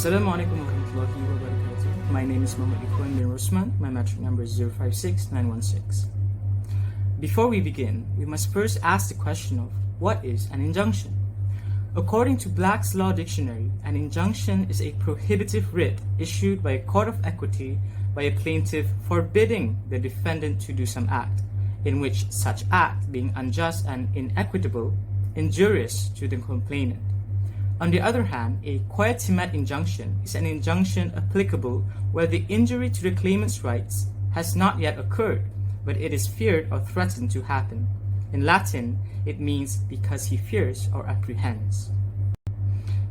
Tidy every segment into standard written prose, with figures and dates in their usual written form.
Assalamualaikum warahmatullahi wabarakatuh. My name is Muhammad Ikhwan bin Rosman. My metric number is 056916. Before we begin, we must first ask the question of what is an injunction? According to Black's Law Dictionary, an injunction is a prohibitive writ issued by a court of equity by a plaintiff forbidding the defendant to do some act, in which such act, being unjust and inequitable, injurious to the complainant. On the other hand, a quietumet injunction is an injunction applicable where the injury to the claimant's rights has not yet occurred, but it is feared or threatened to happen. In Latin, it means because he fears or apprehends.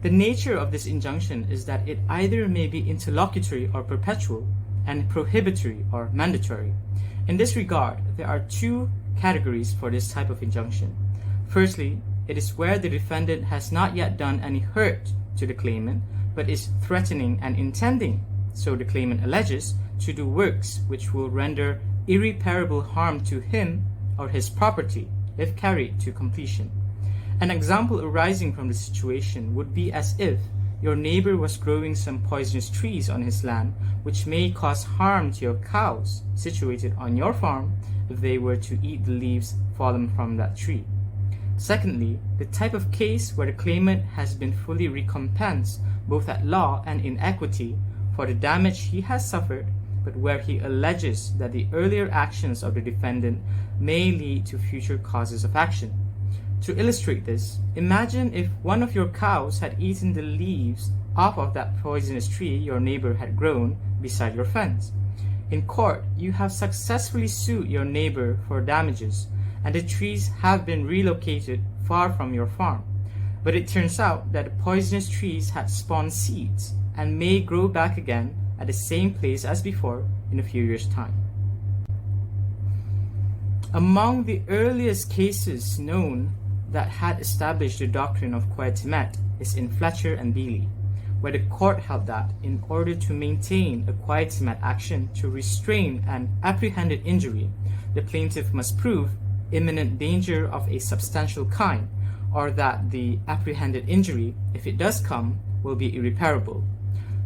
The nature of this injunction is that it either may be interlocutory or perpetual, and prohibitory or mandatory. In this regard, there are two categories for this type of injunction. Firstly, it is where the defendant has not yet done any hurt to the claimant, but is threatening and intending, so the claimant alleges, to do works which will render irreparable harm to him or his property if carried to completion. An example arising from the situation would be as if your neighbor was growing some poisonous trees on his land which may cause harm to your cows situated on your farm if they were to eat the leaves fallen from that tree. Secondly, the type of case where the claimant has been fully recompensed both at law and in equity for the damage he has suffered, but where he alleges that the earlier actions of the defendant may lead to future causes of action. To illustrate this, imagine if one of your cows had eaten the leaves off of that poisonous tree your neighbor had grown beside your fence. In court, you have successfully sued your neighbor for damages, and the trees have been relocated far from your farm. But it turns out that the poisonous trees had spawned seeds and may grow back again at the same place as before in a few years' time. Among the earliest cases known that had established the doctrine of quietumet is in Fletcher and Beeley, where the court held that in order to maintain a quietumet action to restrain an apprehended injury, the plaintiff must prove imminent danger of a substantial kind, or that the apprehended injury, if it does come, will be irreparable.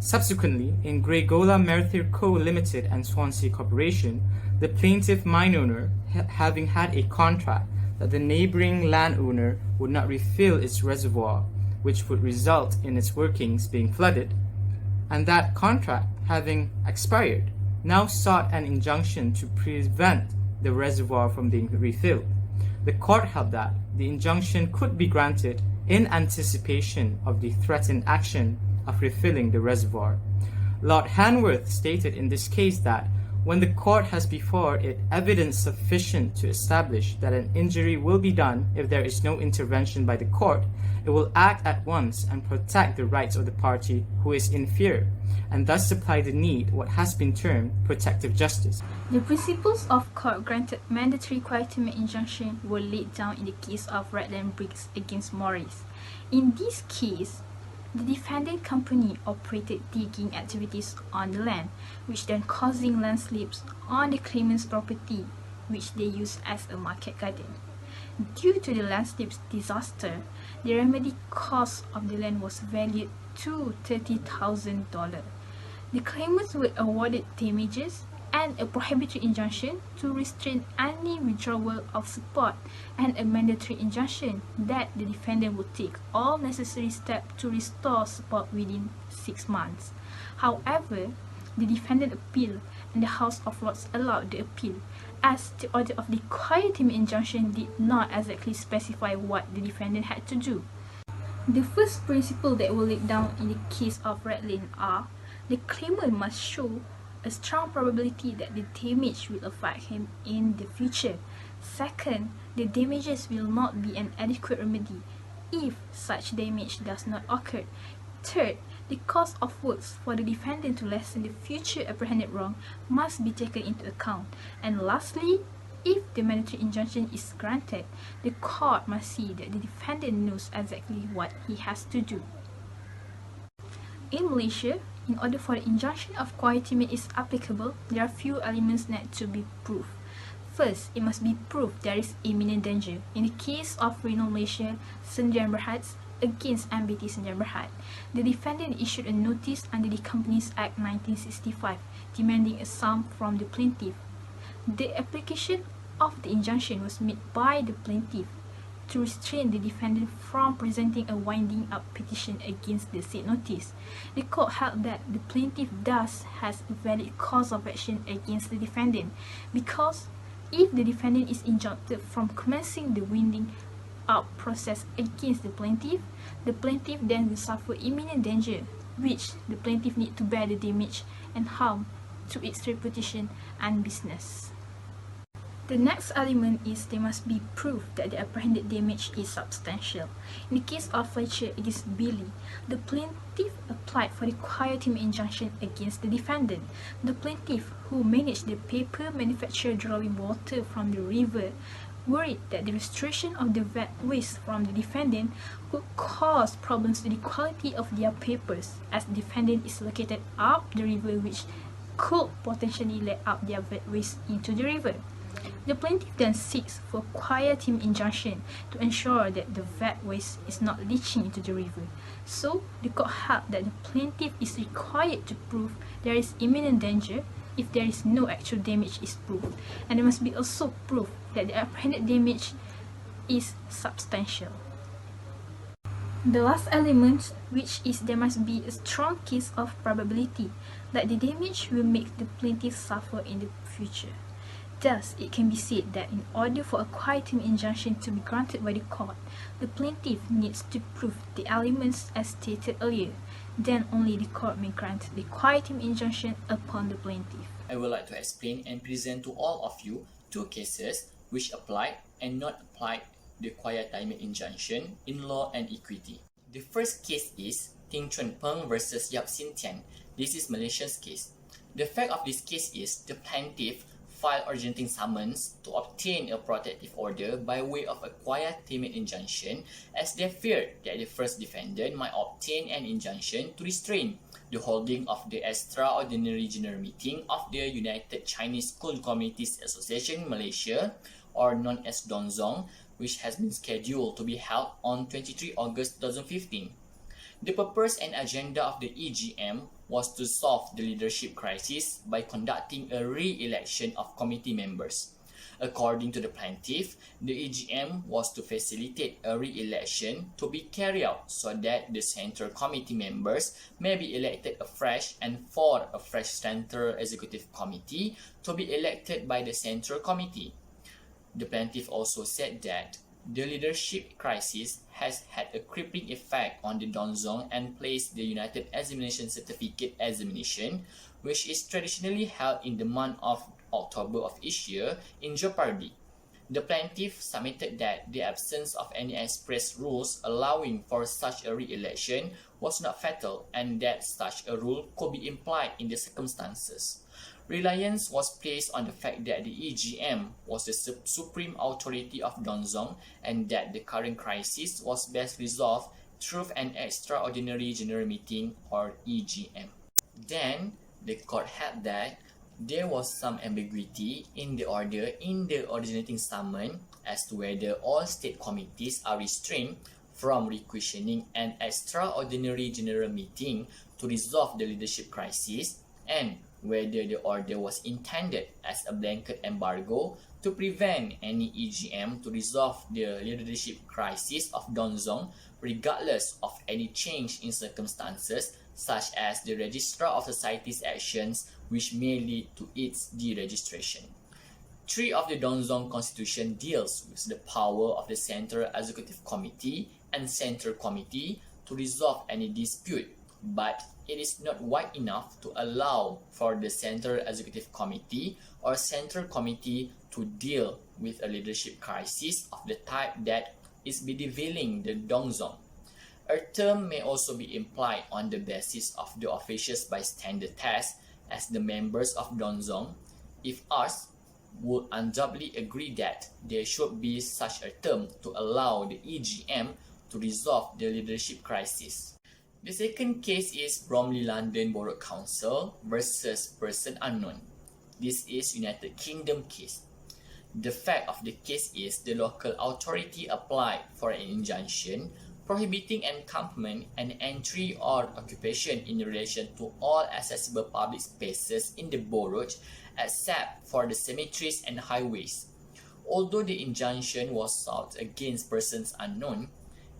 Subsequently, in Gregola Merthyr Co. Limited and Swansea Corporation, the plaintiff mine owner, having had a contract that the neighboring landowner would not refill its reservoir, which would result in its workings being flooded, and that contract having expired, now sought an injunction to prevent the reservoir from being refilled. The court held that the injunction could be granted in anticipation of the threatened action of refilling the reservoir. Lord Hanworth stated in this case that when the court has before it evidence sufficient to establish that an injury will be done if there is no intervention by the court, it will act at once and protect the rights of the party who is in fear, and thus supply the need what has been termed protective justice. The principles of court-granted mandatory quietumet injunction were laid down in the case of Redland Briggs against Morris. In this case, the defendant company operated digging activities on the land, which then causing landslips on the claimant's property, which they used as a market garden. Due to the landslips disaster, the remedy cost of the land was valued to $30,000. The claimants were awarded damages and a prohibitory injunction to restrain any withdrawal of support, and a mandatory injunction that the defendant would take all necessary steps to restore support within 6 months. However, the defendant appealed, and the House of Lords allowed the appeal, as the order of the quietumet injunction did not exactly specify what the defendant had to do. The first principle that were laid down in the case of Redland are: the claimant must show a strong probability that the damage will affect him in the future. Second, the damages will not be an adequate remedy if such damage does not occur. Third, the cost of works for the defendant to lessen the future apprehended wrong must be taken into account. And lastly, if the mandatory injunction is granted, the court must see that the defendant knows exactly what he has to do. In Malaysia, in order for the injunction of quietumet is applicable, there are few elements need to be proved. First, it must be proved there is imminent danger. In the case of Renal Malaysia, Sdn Bhd, against MBT Sdn Bhd. The defendant issued a notice under the Companies Act 1965 demanding a sum from the plaintiff. The application of the injunction was made by the plaintiff to restrain the defendant from presenting a winding up petition against the said notice. The court held that the plaintiff thus has a valid cause of action against the defendant because if the defendant is injuncted from commencing the winding up process against the plaintiff then will suffer imminent danger, which the plaintiff need to bear the damage and harm to its reputation and business. The next element is there must be proof that the apprehended damage is substantial. In the case of Fletcher against Billy, the plaintiff applied for the quietum injunction against the defendant. The plaintiff, who managed the paper manufacturer drawing water from the river, worried that the restoration of the wet waste from the defendant could cause problems to the quality of their papers, as the defendant is located up the river, which could potentially let out their wet waste into the river. The plaintiff then seeks for quietum injunction to ensure that the wet waste is not leaching into the river. So, the court held that the plaintiff is required to prove there is imminent danger if there is no actual damage is proved, and there must be also proof that the apprehended damage is substantial. The last element, which is there must be a strong case of probability that the damage will make the plaintiff suffer in the future. Thus, it can be said that in order for a quietum injunction to be granted by the court, the plaintiff needs to prove the elements as stated earlier. Then only the court may grant the quietum injunction upon the plaintiff. I would like to explain and present to all of you two cases which apply and not apply the quietum injunction in law and equity. The first case is Ting Chun Peng versus Yap Sin Tian. This is Malaysia's case. The fact of this case is the plaintiff filed originating summons to obtain a protective order by way of a quietum injunction, as they feared that the first defendant might obtain an injunction to restrain the holding of the extraordinary general meeting of the United Chinese School Communities Association Malaysia, or known as DONZONG, which has been scheduled to be held on 23 August 2015. The purpose and agenda of the EGM was to solve the leadership crisis by conducting a re-election of committee members. According to the plaintiff, the EGM was to facilitate a re-election to be carried out so that the Central Committee members may be elected afresh and for a fresh Central Executive Committee to be elected by the Central Committee. The plaintiff also said that the leadership crisis has had a crippling effect on the DONZONG and placed the United Examination Certificate examination, which is traditionally held in the month of October of each year, in jeopardy. The plaintiff submitted that the absence of any express rules allowing for such a re-election was not fatal and that such a rule could be implied in the circumstances. Reliance was placed on the fact that the EGM was the supreme authority of DONZONG and that the current crisis was best resolved through an extraordinary general meeting or EGM. Then, the court held that there was some ambiguity in the order in the originating summons as to whether all state committees are restrained from requisitioning an extraordinary general meeting to resolve the leadership crisis, and whether the order was intended as a blanket embargo to prevent any EGM to resolve the leadership crisis of DONZONG regardless of any change in circumstances such as the Registrar of Society's actions which may lead to its deregistration. 3 of the DONZONG Constitution deals with the power of the Central Executive Committee and Central Committee to resolve any dispute, but it is not wide enough to allow for the Central Executive Committee or Central Committee to deal with a leadership crisis of the type that is bedeviling the DONZONG. A term may also be implied on the basis of the officious bystander test, as the members of DONZONG, if asked, would undoubtedly agree that there should be such a term to allow the EGM to resolve the leadership crisis. The second case is Bromley London Borough Council versus Person Unknown. This is United Kingdom case. The fact of the case is the local authority applied for an injunction prohibiting encampment and entry or occupation in relation to all accessible public spaces in the borough except for the cemeteries and highways. Although the injunction was sought against persons unknown,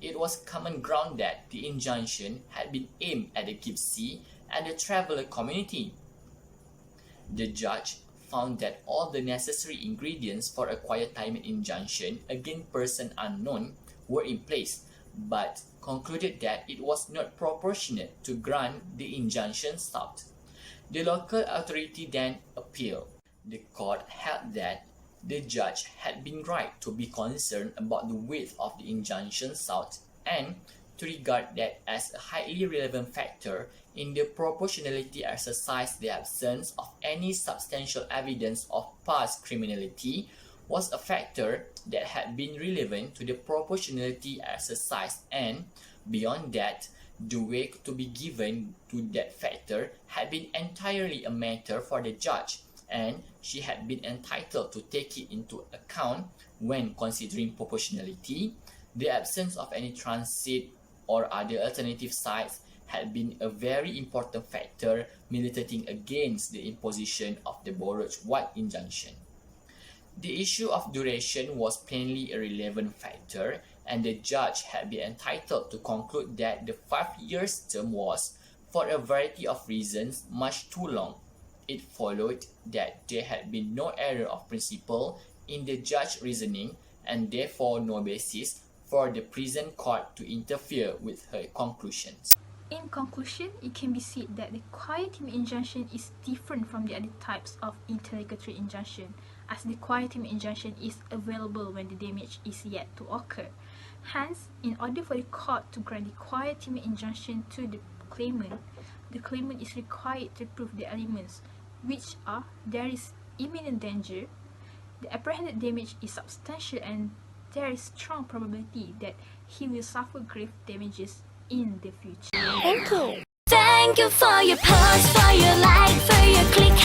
it was common ground that the injunction had been aimed at the gipsy and the traveller community. The judge found that all the necessary ingredients for a quiet time injunction against person unknown were in place, but concluded that it was not proportionate to grant the injunction sought. The local authority then appealed. The court held that the judge had been right to be concerned about the width of the injunction sought and to regard that as a highly relevant factor in the proportionality exercise. The absence of any substantial evidence of past criminality was a factor that had been relevant to the proportionality exercise, and beyond that, the weight to be given to that factor had been entirely a matter for the judge, and she had been entitled to take it into account when considering proportionality. The absence of any transit or other alternative sites had been a very important factor militating against the imposition of the borough-wide injunction. The issue of duration was plainly a relevant factor, and the judge had been entitled to conclude that the 5 years term was, for a variety of reasons, much too long. It followed that there had been no error of principle in the judge's reasoning, and therefore no basis for the prison court to interfere with her conclusions. In conclusion, it can be said that the quiet time injunction is different from the other types of interlocutory injunction, as the quiet time injunction is available when the damage is yet to occur. Hence, in order for the court to grant the quiet time injunction to the claimant is required to prove the elements, which are: there is imminent danger, the apprehended damage is substantial, and there is strong probability that he will suffer grave damages in the future. Thank you for your post, for your like, for your click.